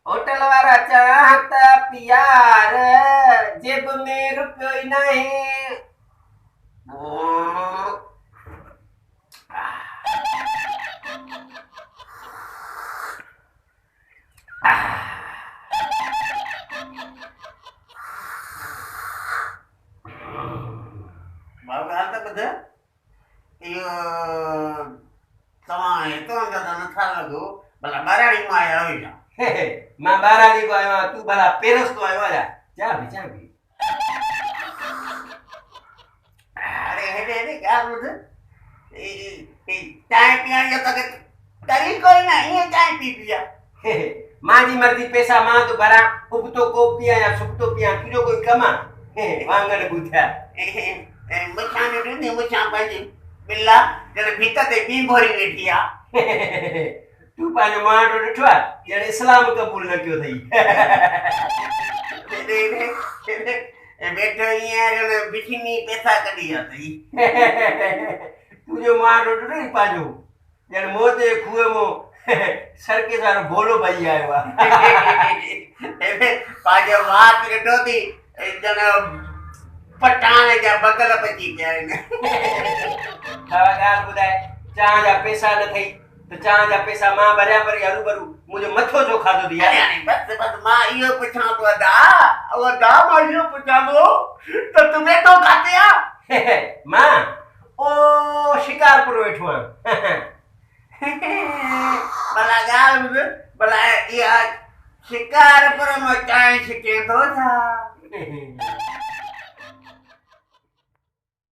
Hotel वारा चाहता प्यार जेब में रुपयो ही नहीं। Baru kata betul. Iyo, sama itu enggak ada lagu. Balabara di maya ya. मां बारानी को आयो आहियां, तूं भला पेरस को आयो आहियां। चाबी अरे हेडे क्या बोल चाय पिया जो तक तरी कोई ना ये चाय पी पिया मां जी मर्जी पैसा मां तो भरा उबतो को पिया या सुबतो पिया तुझो कोई कम आहे वांगण बुधा मुछा ने नी मुछा पाजी बिल्ला जने भीतर ते बी भरी वेठी आ तू पाजो मांडो ॾिठो आहे ॼण इस्लाम क़बूल न कयो अथई बैठो ईअं जने बिठिनी पैसा कढी अथई तुंहिंजो मांडो ॾिठो नी पाजो ॼण मोह ते खूह मो सरके वारो भोलो भई आयो आहे पाजो वात ॾिठो थी जने पटाण जा बगल बची पिया आहिनि ॻाल्हि ॿुधाए चांहि जा पैसा न अथई तो चांहि जा पैसा मां भरिया भरी हरू भरू मुंहिंजो मथो छो खाधो थी अरे अरे बस मां इहो पुछां थो अदा मां इहो पुछां थो त तूं वेठो काथे आ मां ओ शिकारपुर वेठो आहियां भला ॻाल्हि ॿुध भला इहा शिकारपुर में चांहि छिके थो छा